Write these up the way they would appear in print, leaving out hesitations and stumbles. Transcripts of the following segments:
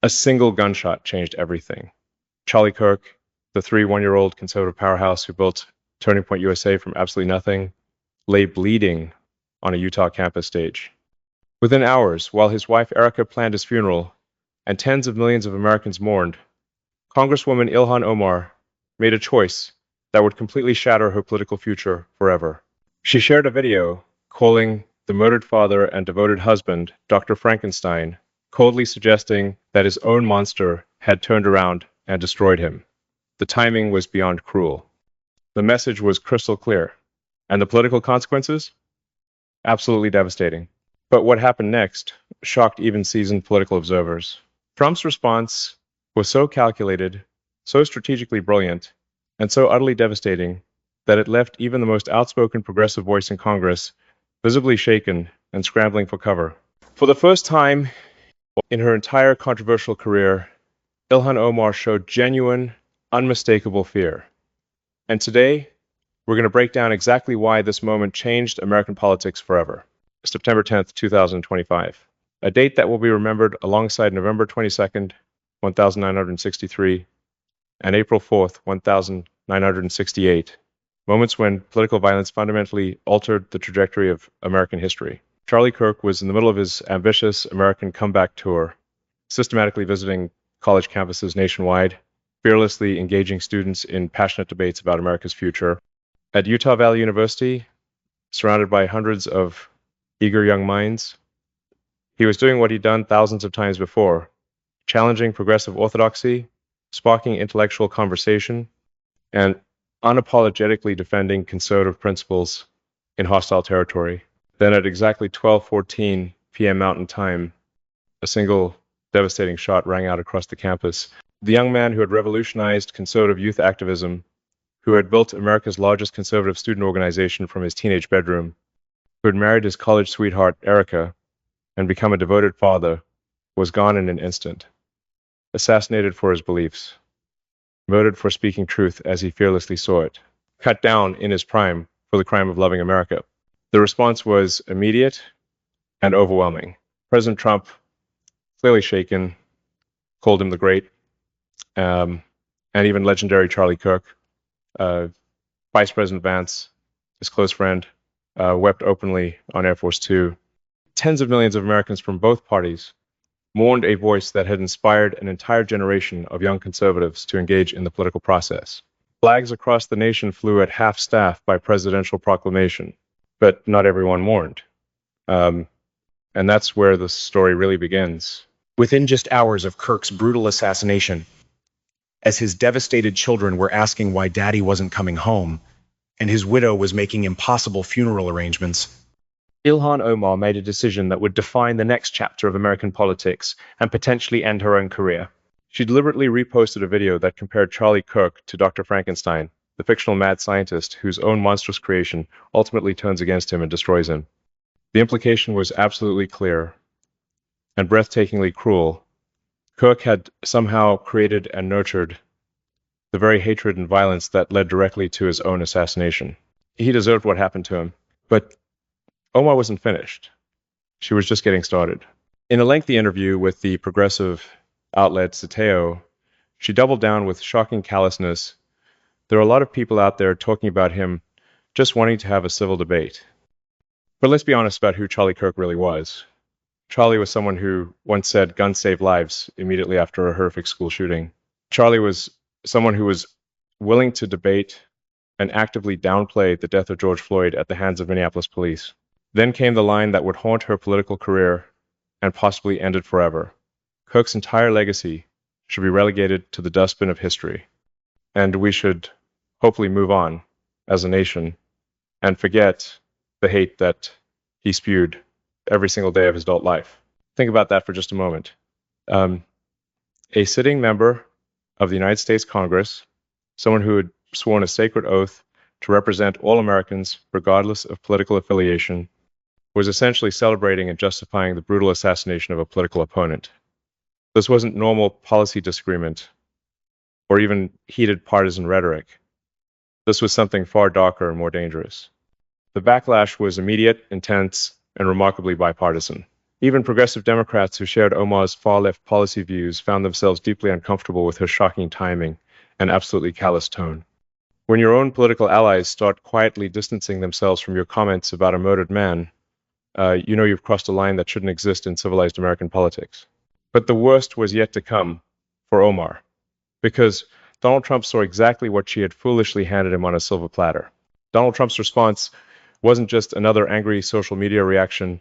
A single gunshot changed everything. Charlie Kirk, the 1-year-old conservative powerhouse who built Turning Point USA from absolutely nothing, lay bleeding on a Utah campus stage. Within hours, while his wife Erica planned his funeral and tens of millions of Americans mourned, Congresswoman Ilhan Omar made a choice that would completely shatter her political future forever. She shared a video calling the murdered father and devoted husband, Dr. Frankenstein, coldly suggesting that his own monster had turned around and destroyed him. The timing was beyond cruel. The message was crystal clear. And the political consequences? Absolutely devastating. But what happened next shocked even seasoned political observers. Trump's response was so calculated, so strategically brilliant, and so utterly devastating that it left even the most outspoken progressive voice in Congress visibly shaken and scrambling for cover. For the first time in her entire controversial career, Ilhan Omar showed genuine, unmistakable fear. And today, we're going to break down exactly why this moment changed American politics forever. September 10th, 2025. A date that will be remembered alongside November 22nd, 1963, and April 4th, 1968. Moments when political violence fundamentally altered the trajectory of American history. Charlie Kirk was in the middle of his ambitious American comeback tour, systematically visiting college campuses nationwide, fearlessly engaging students in passionate debates about America's future. At Utah Valley University, surrounded by hundreds of eager young minds, he was doing what he'd done thousands of times before, challenging progressive orthodoxy, sparking intellectual conversation, and unapologetically defending conservative principles in hostile territory. Then at exactly 12:14 p.m. Mountain Time, a single devastating shot rang out across the campus. The young man who had revolutionized conservative youth activism, who had built America's largest conservative student organization from his teenage bedroom, who had married his college sweetheart, Erica, and become a devoted father, was gone in an instant, assassinated for his beliefs, murdered for speaking truth as he fearlessly saw it, cut down in his prime for the crime of loving America. The response was immediate and overwhelming. President Trump, clearly shaken, called him the Great, and even legendary Charlie Kirk. Vice President Vance, his close friend, wept openly on Air Force Two. Tens of millions of Americans from both parties mourned a voice that had inspired an entire generation of young conservatives to engage in the political process. Flags across the nation flew at half-staff by presidential proclamation, but not everyone mourned. And that's where the story really begins. Within just hours of Kirk's brutal assassination, as his devastated children were asking why Daddy wasn't coming home, and his widow was making impossible funeral arrangements, Ilhan Omar made a decision that would define the next chapter of American politics and potentially end her own career. She deliberately reposted a video that compared Charlie Kirk to Dr. Frankenstein, the fictional mad scientist whose own monstrous creation ultimately turns against him and destroys him. The implication was absolutely clear and breathtakingly cruel. Kirk had somehow created and nurtured the very hatred and violence that led directly to his own assassination. He deserved what happened to him, but Omar wasn't finished. She was just getting started. In a lengthy interview with the progressive outlet Sateo, she doubled down with shocking callousness. There are a lot of people out there talking about him just wanting to have a civil debate. But let's be honest about who Charlie Kirk really was. Charlie was someone who once said guns save lives immediately after a horrific school shooting. Charlie was someone who was willing to debate and actively downplay the death of George Floyd at the hands of Minneapolis police. Then came the line that would haunt her political career and possibly end it forever. Kirk's entire legacy should be relegated to the dustbin of history, and we should hopefully move on as a nation and forget the hate that he spewed every single day of his adult life. Think about that for just a moment. A sitting member of the United States Congress, someone who had sworn a sacred oath to represent all Americans regardless of political affiliation, was essentially celebrating and justifying the brutal assassination of a political opponent. This wasn't normal policy disagreement or even heated partisan rhetoric. This was something far darker and more dangerous. The backlash was immediate, intense, and remarkably bipartisan. Even progressive Democrats who shared Omar's far-left policy views found themselves deeply uncomfortable with her shocking timing and absolutely callous tone. When your own political allies start quietly distancing themselves from your comments about a murdered man, you know you've crossed a line that shouldn't exist in civilized American politics. But the worst was yet to come for Omar, because Donald Trump saw exactly what she had foolishly handed him on a silver platter. Donald Trump's response wasn't just another angry social media reaction.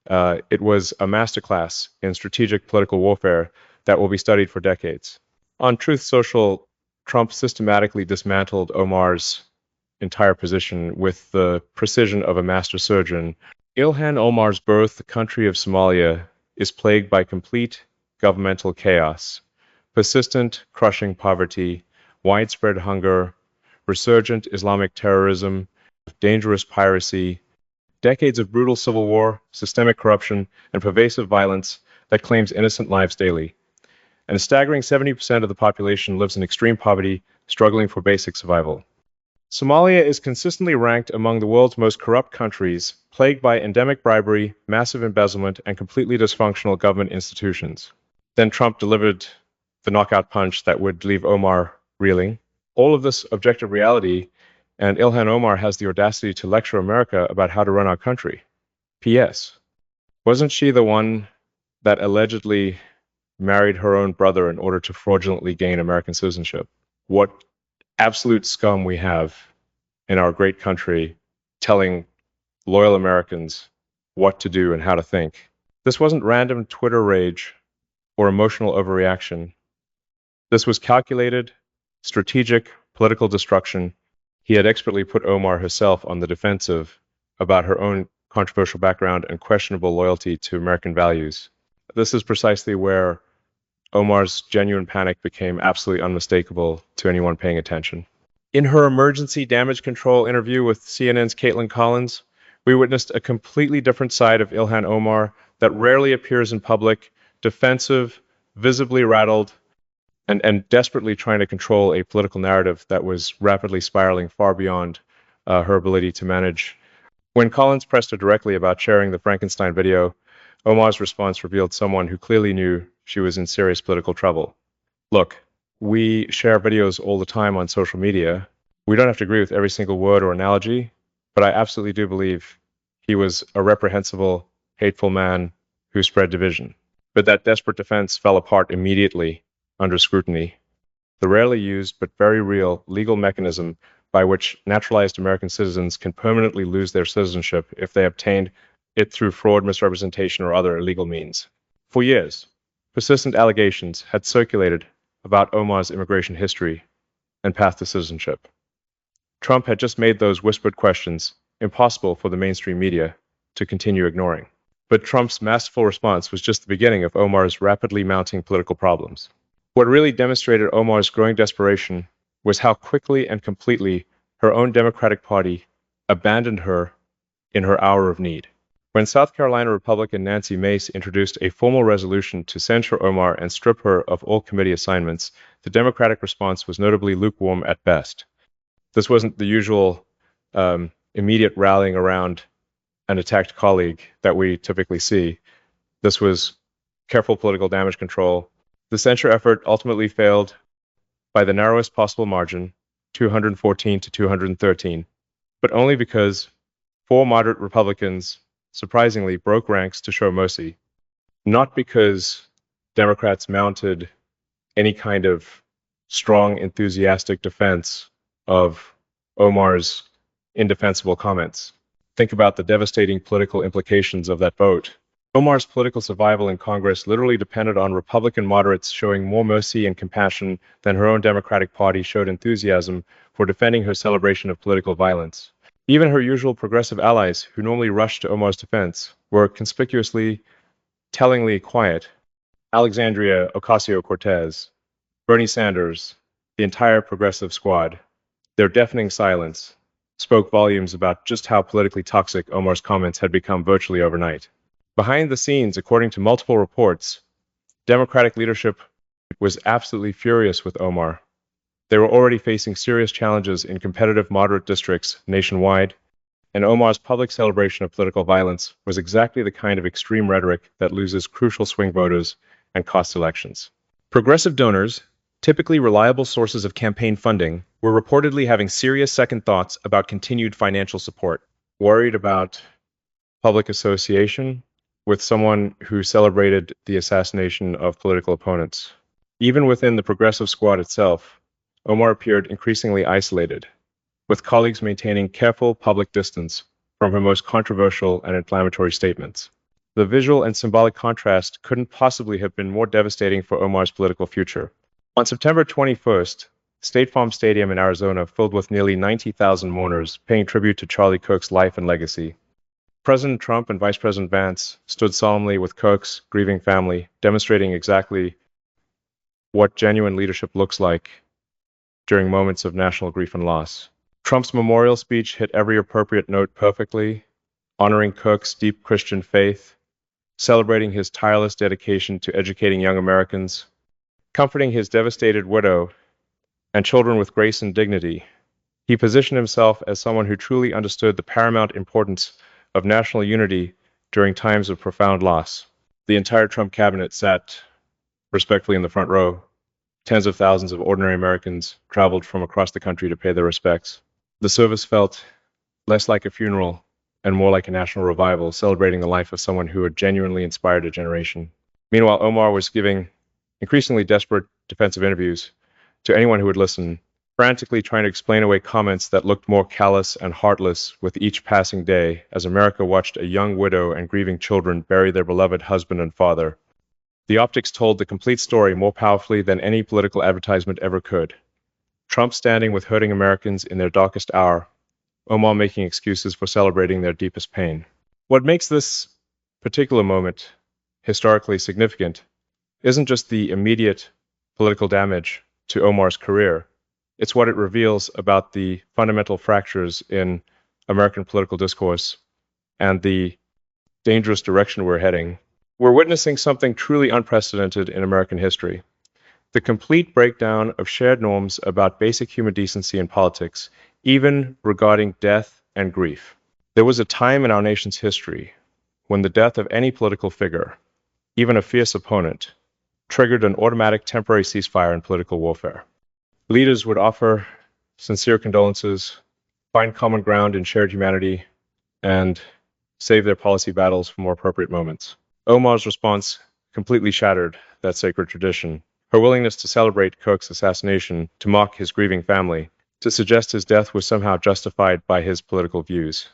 It was a masterclass in strategic political warfare that will be studied for decades. On Truth Social, Trump systematically dismantled Omar's entire position with the precision of a master surgeon. Ilhan Omar's birth, the country of Somalia, is plagued by complete governmental chaos, persistent, crushing poverty, widespread hunger, resurgent Islamic terrorism, dangerous piracy, decades of brutal civil war, systemic corruption, and pervasive violence that claims innocent lives daily. And a staggering 70% of the population lives in extreme poverty, struggling for basic survival. Somalia is consistently ranked among the world's most corrupt countries, plagued by endemic bribery, massive embezzlement, and completely dysfunctional government institutions. Then Trump delivered the knockout punch that would leave Omar reeling. All of this objective reality, and Ilhan Omar has the audacity to lecture America about how to run our country. P.S. Wasn't she the one that allegedly married her own brother in order to fraudulently gain American citizenship? What absolute scum we have in our great country telling loyal Americans what to do and how to think. This wasn't random Twitter rage or emotional overreaction. This was calculated, strategic, political destruction. He had expertly put Omar herself on the defensive about her own controversial background and questionable loyalty to American values. This is precisely where Omar's genuine panic became absolutely unmistakable to anyone paying attention. In her emergency damage control interview with CNN's Caitlin Collins, we witnessed a completely different side of Ilhan Omar that rarely appears in public, defensive, visibly rattled, and desperately trying to control a political narrative that was rapidly spiraling far beyond her ability to manage. When Collins pressed her directly about sharing the Frankenstein video, Omar's response revealed someone who clearly knew she was in serious political trouble. Look, we share videos all the time on social media. We don't have to agree with every single word or analogy, but I absolutely do believe he was a reprehensible, hateful man who spread division. But that desperate defense fell apart immediately under scrutiny. The rarely used but very real legal mechanism by which naturalized American citizens can permanently lose their citizenship if they obtained it through fraud, misrepresentation, or other illegal means. For years, persistent allegations had circulated about Omar's immigration history and path to citizenship. Trump had just made those whispered questions impossible for the mainstream media to continue ignoring. But Trump's masterful response was just the beginning of Omar's rapidly mounting political problems. What really demonstrated Omar's growing desperation was how quickly and completely her own Democratic Party abandoned her in her hour of need. When South Carolina Republican Nancy Mace introduced a formal resolution to censure Omar and strip her of all committee assignments, the Democratic response was notably lukewarm at best. This wasn't the usual immediate rallying around an attacked colleague that we typically see. This was careful political damage control. The censure effort ultimately failed by the narrowest possible margin, 214 to 213, but only because 4 moderate Republicans surprisingly broke ranks to show mercy, not because Democrats mounted any kind of strong, enthusiastic defense of Omar's indefensible comments. Think about the devastating political implications of that vote. Omar's political survival in Congress literally depended on Republican moderates showing more mercy and compassion than her own Democratic Party showed enthusiasm for defending her celebration of political violence. Even her usual progressive allies, who normally rushed to Omar's defense, were conspicuously, tellingly quiet. Alexandria Ocasio-Cortez, Bernie Sanders, the entire progressive squad, their deafening silence spoke volumes about just how politically toxic Omar's comments had become virtually overnight. Behind the scenes, according to multiple reports, Democratic leadership was absolutely furious with Omar. They were already facing serious challenges in competitive moderate districts nationwide, and Omar's public celebration of political violence was exactly the kind of extreme rhetoric that loses crucial swing voters and costs elections. Progressive donors, typically reliable sources of campaign funding, were reportedly having serious second thoughts about continued financial support, worried about public association with someone who celebrated the assassination of political opponents. Even within the progressive squad itself, Omar appeared increasingly isolated, with colleagues maintaining careful public distance from her most controversial and inflammatory statements. The visual and symbolic contrast couldn't possibly have been more devastating for Omar's political future. On September 21st, State Farm Stadium in Arizona filled with nearly 90,000 mourners paying tribute to Charlie Kirk's life and legacy. President Trump and Vice President Vance stood solemnly with Kirk's grieving family, demonstrating exactly what genuine leadership looks like during moments of national grief and loss. Trump's memorial speech hit every appropriate note perfectly, honoring Kirk's deep Christian faith, celebrating his tireless dedication to educating young Americans, comforting his devastated widow and children with grace and dignity. He positioned himself as someone who truly understood the paramount importance of national unity during times of profound loss. The entire Trump cabinet sat respectfully in the front row. Tens of thousands of ordinary Americans traveled from across the country to pay their respects. The service felt less like a funeral and more like a national revival, celebrating the life of someone who had genuinely inspired a generation. Meanwhile, Omar was giving increasingly desperate defensive interviews to anyone who would listen, frantically trying to explain away comments that looked more callous and heartless with each passing day as America watched a young widow and grieving children bury their beloved husband and father. The optics told the complete story more powerfully than any political advertisement ever could. Trump standing with hurting Americans in their darkest hour, Omar making excuses for celebrating their deepest pain. What makes this particular moment historically significant isn't just the immediate political damage to Omar's career. It's what it reveals about the fundamental fractures in American political discourse and the dangerous direction we're heading. We're witnessing something truly unprecedented in American history. The complete breakdown of shared norms about basic human decency in politics, even regarding death and grief. There was a time in our nation's history when the death of any political figure, even a fierce opponent, triggered an automatic temporary ceasefire in political warfare. Leaders would offer sincere condolences, find common ground in shared humanity, and save their policy battles for more appropriate moments. Omar's response completely shattered that sacred tradition. Her willingness to celebrate Kirk's assassination, to mock his grieving family, to suggest his death was somehow justified by his political views.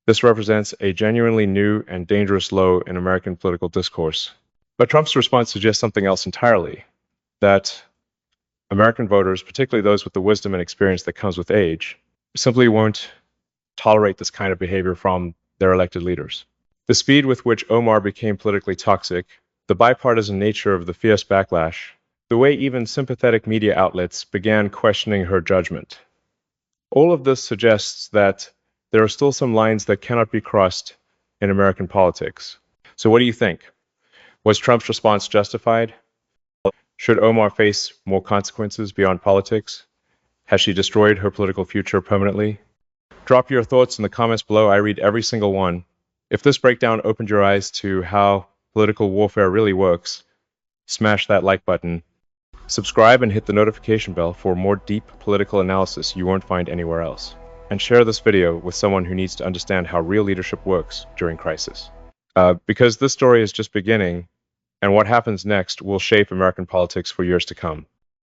This represents a genuinely new and dangerous low in American political discourse. But Trump's response suggests something else entirely, that American voters, particularly those with the wisdom and experience that comes with age, simply won't tolerate this kind of behavior from their elected leaders. The speed with which Omar became politically toxic, the bipartisan nature of the fierce backlash, the way even sympathetic media outlets began questioning her judgment. All of this suggests that there are still some lines that cannot be crossed in American politics. So what do you think? Was Trump's response justified? Should Omar face more consequences beyond politics? Has she destroyed her political future permanently? Drop your thoughts in the comments below. I read every single one. If this breakdown opened your eyes to how political warfare really works, smash that like button. Subscribe and hit the notification bell for more deep political analysis you won't find anywhere else. And share this video with someone who needs to understand how real leadership works during crisis. Because this story is just beginning, and what happens next will shape American politics for years to come.